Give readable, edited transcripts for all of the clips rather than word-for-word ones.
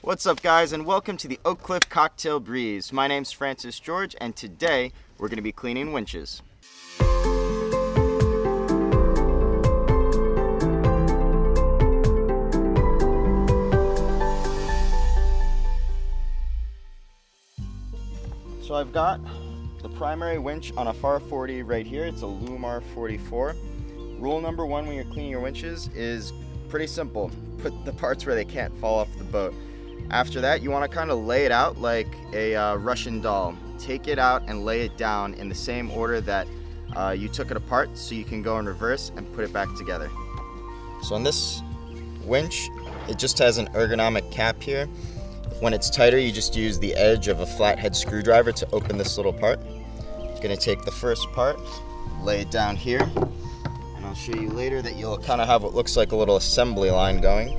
What's up, guys, and welcome to the Oakcliff Cocktail Breeze. My name's Francis George, and today we're going to be cleaning winches. So I've got the primary winch on a Farr 40 right here. It's a Lewmar 44. Rule number one when you're cleaning your winches is pretty simple. Put the parts where they can't fall off the boat. After that, you want to kind of lay it out like a Russian doll. Take it out and lay it down in the same order that you took it apart, so you can go in reverse and put it back together. So on this winch, it just has an ergonomic cap here. When it's tighter, you just use the edge of a flathead screwdriver to open this little part. I'm going to take the first part, lay it down here, and I'll show you later that you'll kind of have what looks like a little assembly line going.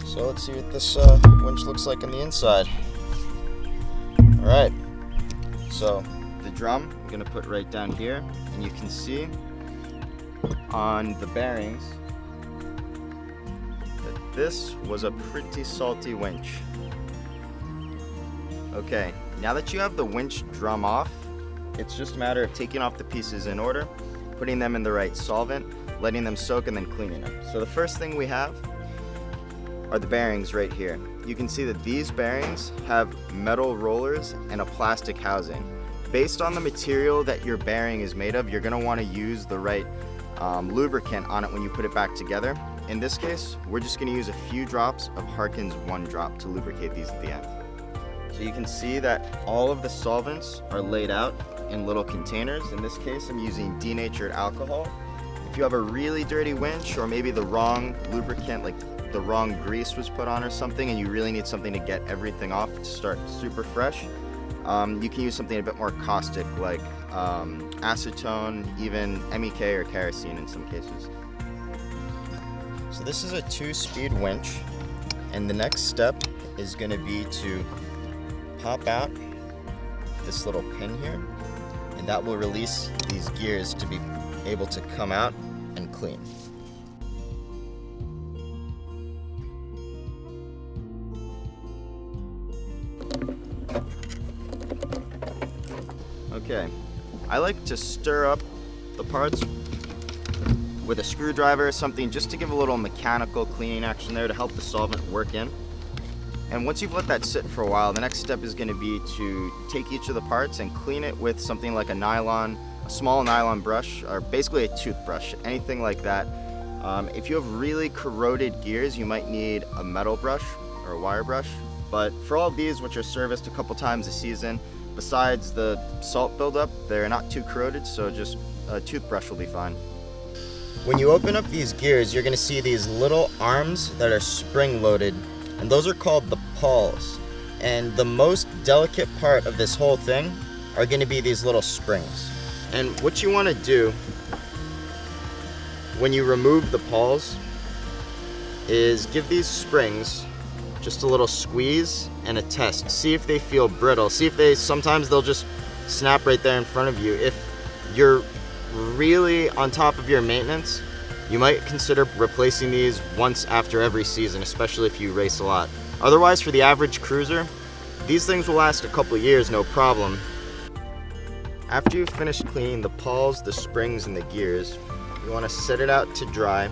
So let's see what this winch looks like on the inside. Alright, so the drum I'm going to put right down here, and you can see on the bearings that this was a pretty salty winch. Okay, now that you have the winch drum off, it's just a matter of taking off the pieces in order, putting them in the right solvent, letting them soak, and then cleaning them. So the first thing we have are the bearings right here. You can see that these bearings have metal rollers and a plastic housing. Based on the material that your bearing is made of, you're going to want to use the right lubricant on it when you put it back together. In this case, we're just going to use a few drops of Harkin's 1 drop to lubricate these at the end. So you can see that all of the solvents are laid out in little containers. In this case, I'm using denatured alcohol. If you have a really dirty winch, or maybe the wrong lubricant, like the wrong grease was put on or something, and you really need something to get everything off to start super fresh, you can use something a bit more caustic like acetone, even MEK or kerosene in some cases. So this is a 2-speed winch, and the next step is going to be to pop out this little pin here, and that will release these gears to be able to come out and clean. Okay, I like to stir up the parts with a screwdriver or something just to give a little mechanical cleaning action there to help the solvent work in. And once you've let that sit for a while, the next step is going to be to take each of the parts and clean it with something like a small nylon brush, or basically a toothbrush, anything like that. If you have really corroded gears, you might need a metal brush or a wire brush. But for all of these, which are serviced a couple times a season, besides the salt buildup, they're not too corroded, so just a toothbrush will be fine. When you open up these gears, you're going to see these little arms that are spring-loaded, and those are called the pawls. And the most delicate part of this whole thing are going to be these little springs. And what you want to do when you remove the pawls is give these springs just a little squeeze and a test. See if they feel brittle. See if sometimes they'll just snap right there in front of you. If you're really on top of your maintenance, you might consider replacing these once after every season, especially if you race a lot. Otherwise, for the average cruiser, these things will last a couple of years, no problem. After you've finished cleaning the pawls, the springs, and the gears, you want to set it out to dry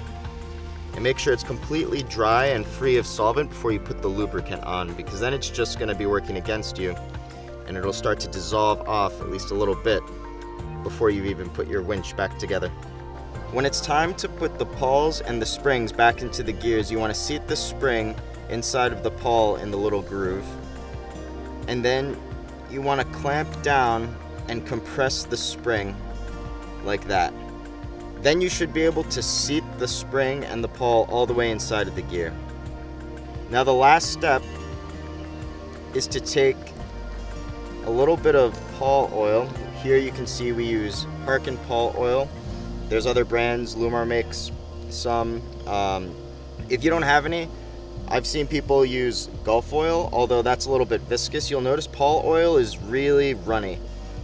and make sure it's completely dry and free of solvent before you put the lubricant on, because then it's just going to be working against you and it'll start to dissolve off at least a little bit before you even put your winch back together. When it's time to put the pawls and the springs back into the gears, you want to seat the spring inside of the pawl in the little groove, and then you want to clamp down and compress the spring like that. Then you should be able to seat the spring and the pawl all the way inside of the gear. Now the last step is to take a little bit of pawl oil. Here you can see we use Harkin pawl oil. There's other brands, Lewmar makes some. If you don't have any, I've seen people use Gulf oil, although that's a little bit viscous. You'll notice pawl oil is really runny,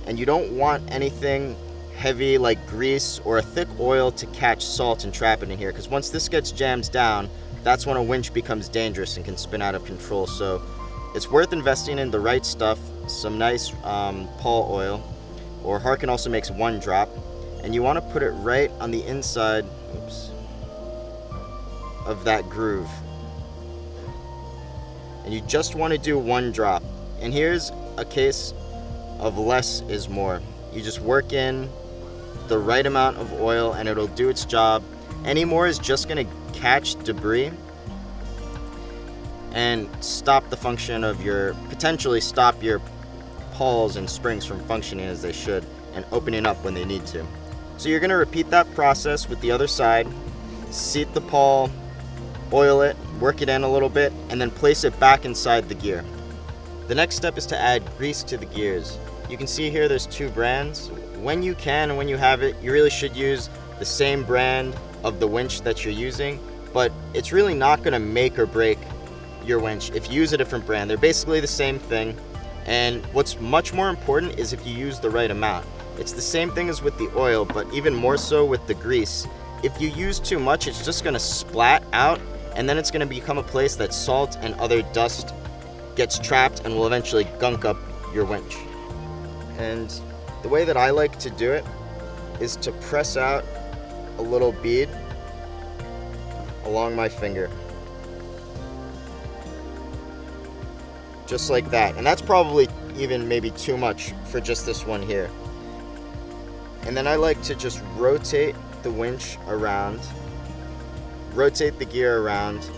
and you don't want anything heavy like grease or a thick oil to catch salt and trap it in here, because once this gets jammed down, that's when a winch becomes dangerous and can spin out of control. So it's worth investing in the right stuff, some nice pawl oil, or Harkin also makes 1 drop, and you want to put it right on the inside of that groove. And you just want to do 1 drop. And here's a case of less is more. You just work in the right amount of oil and it'll do its job. Any more is just going to catch debris and stop the function of potentially stop your pawls and springs from functioning as they should and opening up when they need to. So you're going to repeat that process with the other side. Seat the pawl, oil it, work it in a little bit, and then place it back inside the gear. The next step is to add grease to the gears. You can see here there's 2 brands. When you can and when you have it, you really should use the same brand of the winch that you're using, but it's really not going to make or break your winch if you use a different brand. They're basically the same thing, and what's much more important is if you use the right amount. It's the same thing as with the oil, but even more so with the grease. If you use too much, it's just going to splat out, and then it's going to become a place that salt and other dust gets trapped and will eventually gunk up your winch. And the way that I like to do it is to press out a little bead along my finger. Just like that. And that's probably even maybe too much for just this one here. And then I like to just rotate the winch around, rotate the gear around,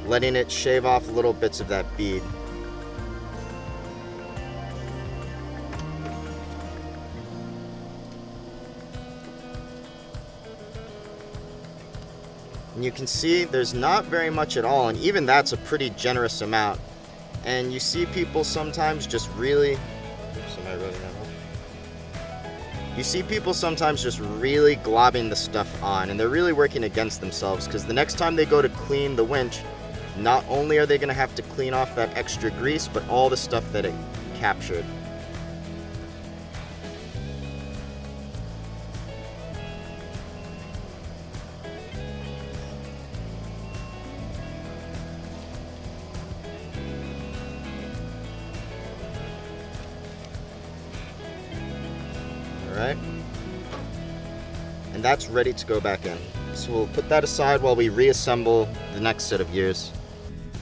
letting it shave off little bits of that bead. And you can see there's not very much at all, and even that's a pretty generous amount. And you see people sometimes just really, you see people sometimes just really globbing the stuff on, and they're really working against themselves, because the next time they go to clean the winch, not only are they going to have to clean off that extra grease, but all the stuff that it captured. Alright, and that's ready to go back in. So we'll put that aside while we reassemble the next set of gears.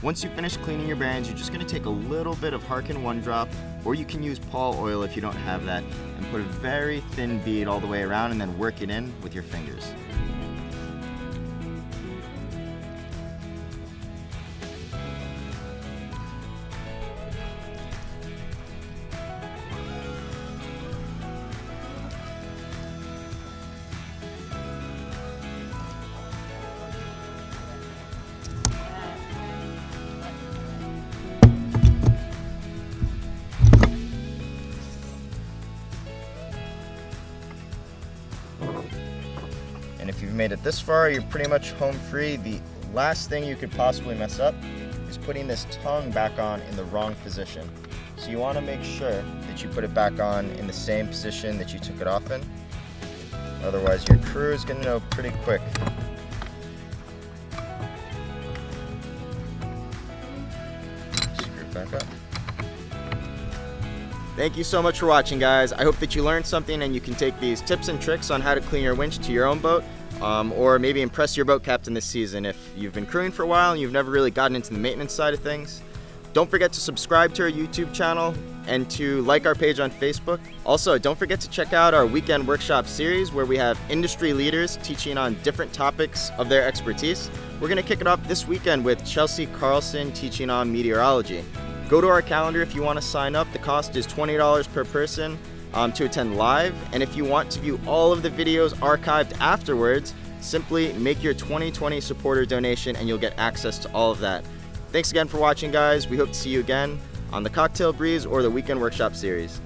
Once you finish cleaning your bearings, you're just going to take a little bit of Harkin 1 drop, or you can use pawl oil if you don't have that, and put a very thin bead all the way around and then work it in with your fingers. And if you've made it this far, you're pretty much home free. The last thing you could possibly mess up is putting this tongue back on in the wrong position. So you want to make sure that you put it back on in the same position that you took it off in. Otherwise, your crew is going to know pretty quick. Screw it back up. Thank you so much for watching, guys. I hope that you learned something and you can take these tips and tricks on how to clean your winch to your own boat, or maybe impress your boat captain this season if you've been crewing for a while and you've never really gotten into the maintenance side of things. Don't forget to subscribe to our YouTube channel and to like our page on Facebook. Also, don't forget to check out our weekend workshop series where we have industry leaders teaching on different topics of their expertise. We're going to kick it off this weekend with Chelsea Carlson teaching on meteorology. Go to our calendar if you want to sign up. The cost is $20 per person to attend live. And if you want to view all of the videos archived afterwards, simply make your 2020 supporter donation and you'll get access to all of that. Thanks again for watching, guys. We hope to see you again on the Cocktail Breeze or the Weekend Workshop series.